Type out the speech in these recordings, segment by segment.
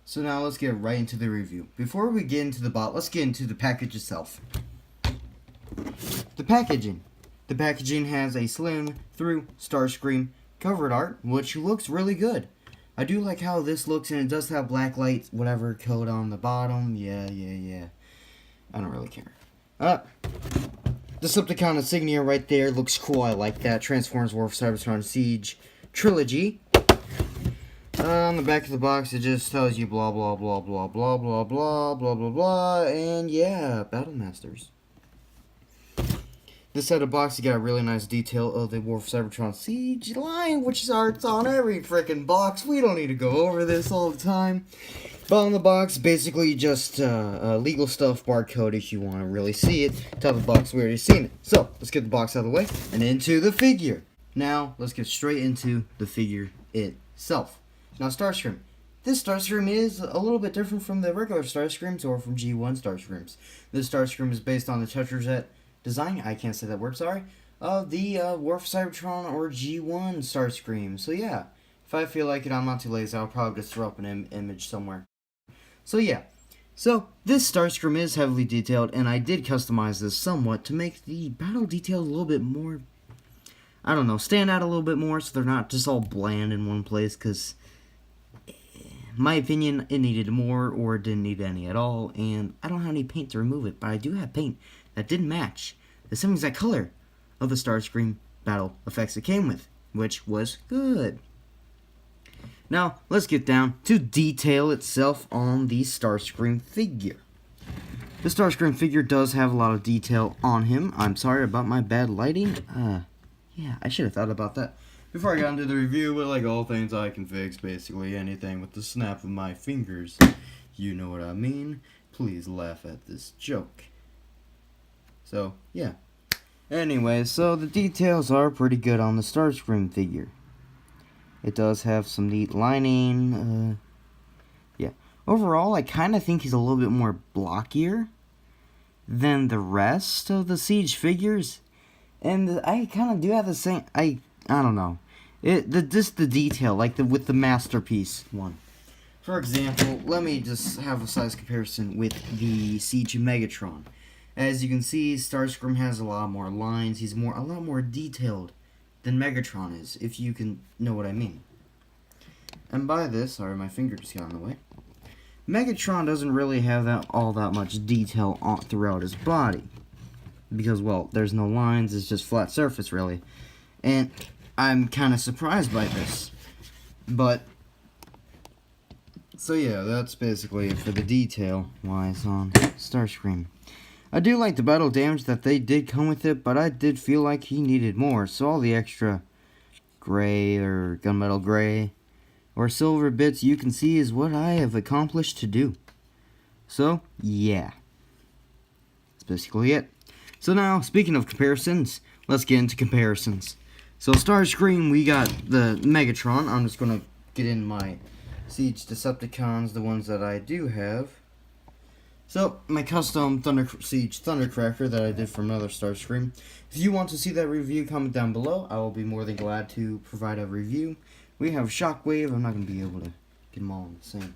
So now let's get right into the review. Before we get into the bot, let's get into the package itself. The packaging. The packaging has a slim through Starscream cover art, which looks really good. I do like how this looks, and it does have black light, whatever code on the bottom. Yeah. I don't really care. The Decepticon insignia right there looks cool. I like that. Transformers War for Cybertron Siege Trilogy. On the back of the box, it just tells you blah blah blah blah blah blah blah blah blah blah, and yeah, Battle Masters. This side of the box, you got a really nice detail of the War for Cybertron Siege line, which starts on every freaking box. We don't need to go over this all the time. Bottom of the box, basically just legal stuff, barcode if you want to really see it. Top of the box, we already seen it. So, let's get the box out of the way and into the figure. Now, let's get straight into the figure itself. Now, Starscream. This Starscream is a little bit different from the regular Starscreams or from G1 Starscreams. This Starscream is based on the Tetrajet design, I can't say that word, sorry, of the War for Cybertron or G1 Starscream. So yeah, if I feel like it, I'm not too lazy, I'll probably just throw up an image somewhere. So yeah, so this Starscream is heavily detailed, and I did customize this somewhat to make the battle details a little bit more, I don't know, stand out a little bit more so they're not just all bland in one place, because in my opinion, it needed more or it didn't need any at all, and I don't have any paint to remove it, but I do have paint that didn't match the same exact color of the Starscream battle effects it came with, which was good. Now, let's get down to detail itself on the Starscream figure. The Starscream figure does have a lot of detail on him. I'm sorry about my bad lighting. Yeah, I should have thought about that before I got into the review, but like all things I can fix, basically anything with the snap of my fingers. You know what I mean? Please laugh at this joke. So, yeah. Anyway, so the details are pretty good on the Starscream figure. It does have some neat lining. Yeah. Overall, I kind of think he's a little bit more blockier than the rest of the Siege figures. And I kind of do have the same... I don't know. Just the detail, like with the Masterpiece one. For example, let me just have a size comparison with the Siege Megatron. As you can see, Starscream has a lot more lines. He's a lot more detailed than Megatron is, if you can know what I mean. And by this, sorry, my finger just got in the way. Megatron doesn't really have all that much detail throughout his body. Because, well, there's no lines, it's just flat surface, really. And I'm kind of surprised by this. But, so yeah, that's basically it for the detail-wise on Starscream. I do like the battle damage that they did come with it, but I did feel like he needed more. So all the extra gray or gunmetal gray or silver bits you can see is what I have accomplished to do. So, yeah. That's basically it. So now, speaking of comparisons, let's get into comparisons. So Starscream, we got the Megatron. I'm just going to get in my Siege Decepticons, the ones that I do have. So, my custom Siege Thundercracker that I did for another Starscream. If you want to see that review, comment down below. I will be more than glad to provide a review. We have Shockwave. I'm not going to be able to get them all in the same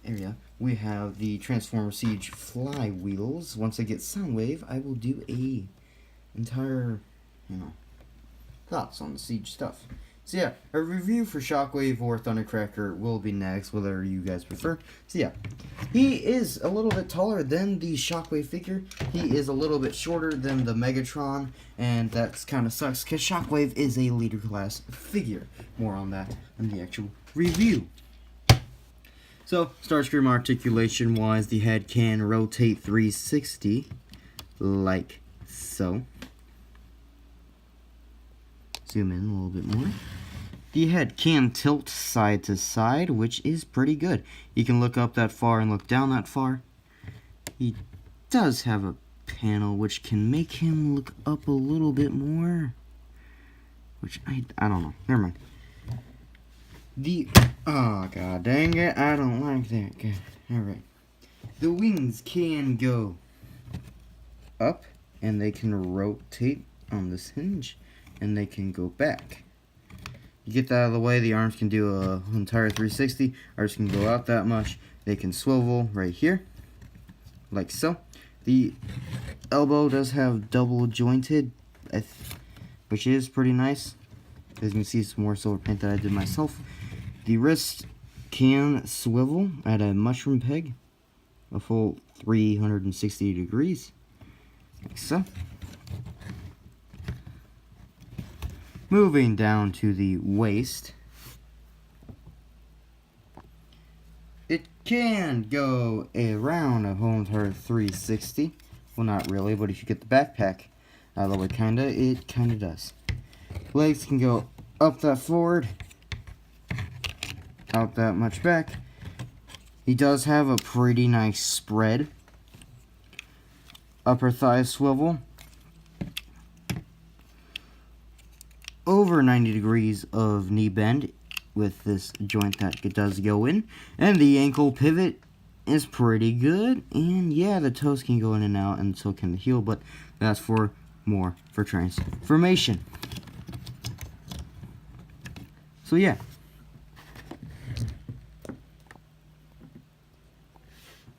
area. We have the Transformer Siege Flywheels. Once I get Soundwave, I will do a entire, thoughts on the Siege stuff. So yeah, a review for Shockwave or Thundercracker will be next, whatever you guys prefer. So yeah, he is a little bit taller than the Shockwave figure. He is a little bit shorter than the Megatron, and that's kind of sucks because Shockwave is a leader class figure. More on that in the actual review. So, Starscream articulation wise, the head can rotate 360 like so. Zoom in a little bit more. The head can tilt side to side, which is pretty good. You can look up that far and look down that far. He does have a panel which can make him look up a little bit more. Which, I don't know. Never mind. Oh, god dang it. I don't like that. God. Alright. The wings can go up, and they can rotate on this hinge, and they can go back. You get that out of the way, the arms can do a entire 360. Arms can go out that much. They can swivel right here, like so. The elbow does have double jointed, which is pretty nice. As you can see, some more silver paint that I did myself. The wrist can swivel at a mushroom peg, a full 360 degrees, like so. Moving down to the waist, it can go around a whole entire 360. Well, not really, but if you get the backpack out of the way, it kinda does. Legs can go up that forward, out that much back. He does have a pretty nice spread. Upper thigh swivel. Over 90 degrees of knee bend with this joint that it does go in. And the ankle pivot is pretty good. And yeah, the toes can go in and out, and so can the heel, but that's for more for transformation. So yeah.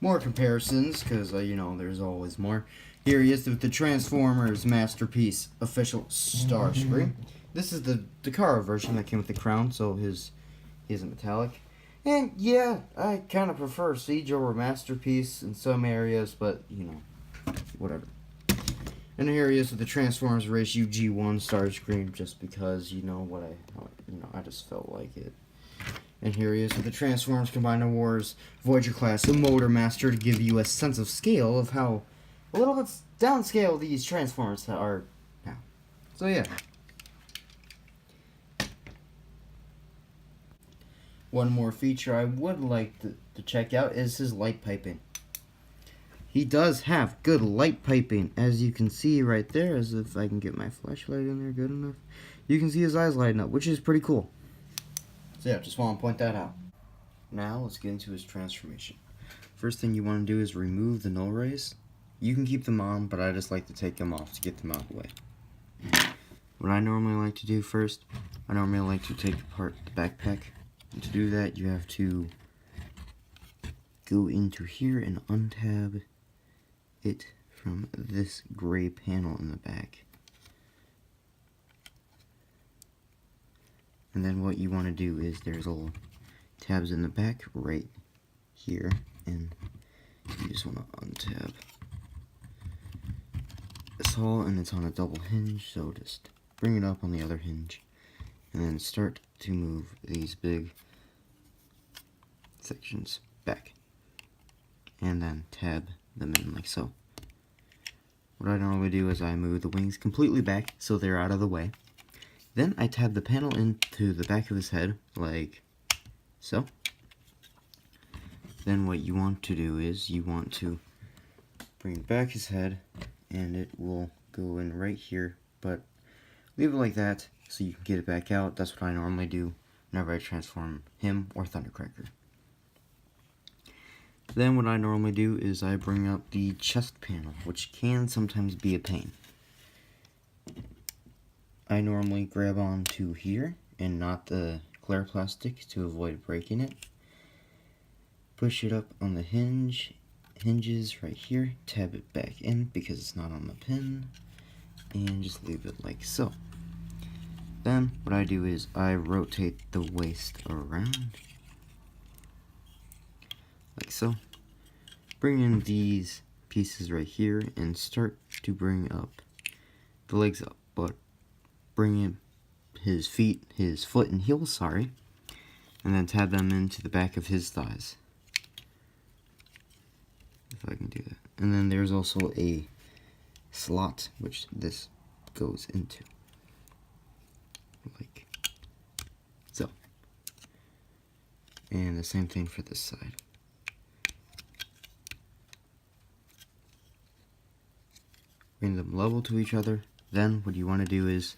More comparisons, because, you know, there's always more. Here he is with the Transformers Masterpiece Official Starscream. This is the Dakar version that came with the crown, so he isn't metallic. And yeah, I kind of prefer Siege over Masterpiece in some areas, but, you know, whatever. And here he is with the Transformers Race UG1 Starscream, just because, you know, I just felt like it. And here he is with the Transformers Combiner Wars Voyager class Motor Master, to give you a sense of scale of how a little bit downscale these Transformers are now. So yeah. One more feature I would like to check out is his light piping. He does have good light piping, as you can see right there, as if I can get my flashlight in there good enough. You can see his eyes lighting up, which is pretty cool. So yeah, just want to point that out. Now let's get into his transformation. First thing you want to do is remove the null rays. You can keep them on, but I just like to take them off to get them out of the way. What I normally like to do first, I normally like to take apart the backpack. And to do that, you have to go into here and untab it from this gray panel in the back. And then what you want to do is there's little tabs in the back right here, and you just want to untab this hole, and it's on a double hinge, so just bring it up on the other hinge and then start to move these big sections back, and then tab them in like so. What I normally do is I move the wings completely back so they're out of the way. Then I tab the panel into the back of his head, like so. Then what you want to do is you want to bring back his head, and it will go in right here, but leave it like that so you can get it back out. That's what I normally do whenever I transform him or Thundercracker. Then what I normally do is I bring up the chest panel, which can sometimes be a pain. I normally grab onto here and not the clear plastic to avoid breaking it. Push it up on the hinges right here, tab it back in because it's not on the pin, and just leave it like so. Then what I do is I rotate the waist around like so. Bring in these pieces right here and start to bring up the legs up, but bring in his foot and heel, sorry, and then tab them into the back of his thighs. If I can do that. And then there's also a slot which this goes into, like so. And the same thing for this side. Bring them level to each other. Then what you want to do is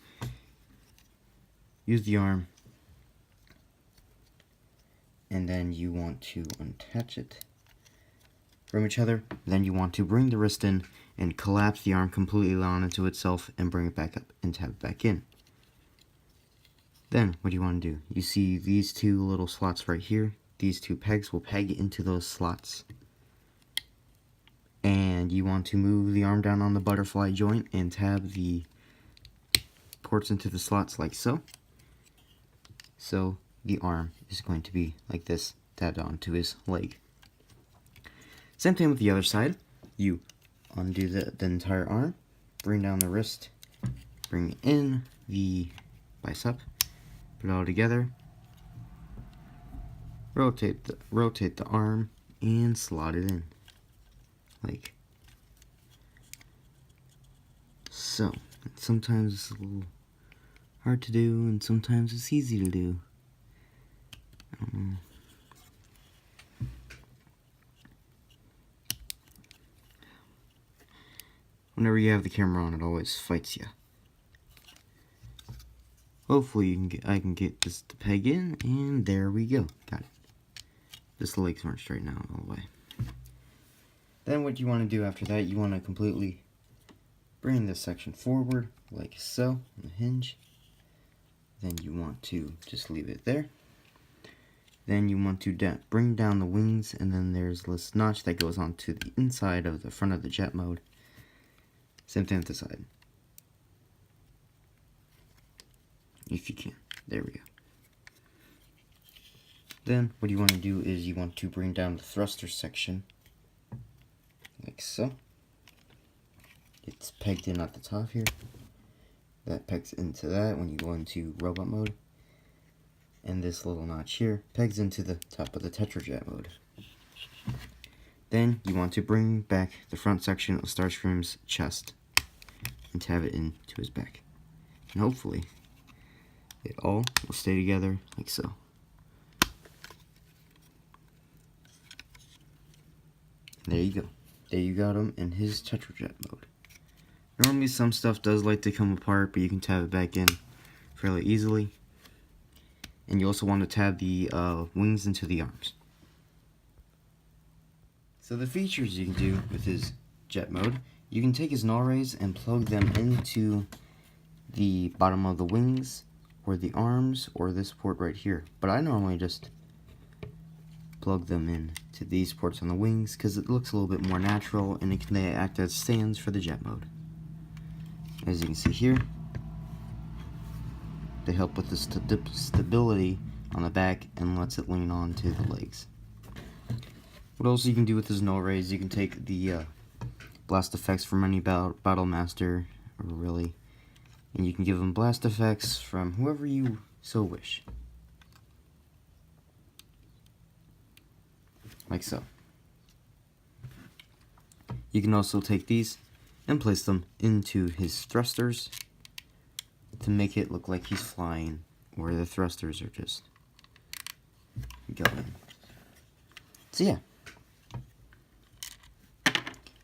use the arm, and then you want to unattach it from each other. Then you want to bring the wrist in and collapse the arm completely onto itself and bring it back up and tab it back in. Then, what do you want to do? You see these two little slots right here? These two pegs will peg into those slots. And you want to move the arm down on the butterfly joint and tab the ports into the slots like so. So the arm is going to be like this, tabbed onto his leg. Same thing with the other side. You undo the entire arm, bring down the wrist, bring in the bicep, put it all together, rotate the arm, and slot it in. Like so. Sometimes it's a little hard to do, and sometimes it's easy to do. Whenever you have the camera on, it always fights you. Hopefully I can get this to peg in, and there we go. Got it. Just the legs aren't straight now all the way. Then what you want to do after that, you want to completely bring this section forward, like so, on the hinge. Then you want to just leave it there. Then you want to bring down the wings, and then there's this notch that goes onto the inside of the front of the jet mode. Same thing with the side. If you can. There we go. Then what you want to do is you want to bring down the thruster section, like so. It's pegged in at the top here. That pegs into that when you go into robot mode. And this little notch here pegs into the top of the Tetrajet mode. Then you want to bring back the front section of Starscream's chest and tab it into his back. And hopefully it all will stay together like so. There you go. There you got him in his Tetrajet mode. Normally some stuff does like to come apart, but you can tab it back in fairly easily. And you also want to tab the wings into the arms. So the features you can do with his jet mode, you can take his null rays and plug them into the bottom of the wings, or the arms, or this port right here. But I normally just plug them in to these ports on the wings because it looks a little bit more natural, and it can act as stands for the jet mode. As you can see here, they help with the stability on the back and lets it lean on to the legs. What else you can do with his null rays, you can take the blast effects from any battle master, or really, and you can give them blast effects from whoever you so wish. Like so. You can also take these and place them into his thrusters to make it look like he's flying, where the thrusters are just going. So yeah,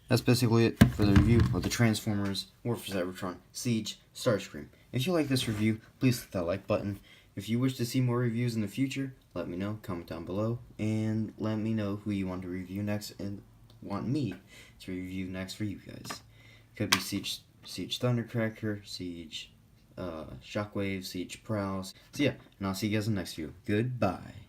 that's basically it for the review of the Transformers War for Cybertron Siege Starscream. If you like this review, please hit that like button. If you wish to see more reviews in the future, let me know, comment down below, and let me know who you want to review next and want me to review next for you guys. Could be Siege Thundercracker, Siege Shockwave, Siege Prowls. So yeah, and I'll see you guys in the next video. Goodbye.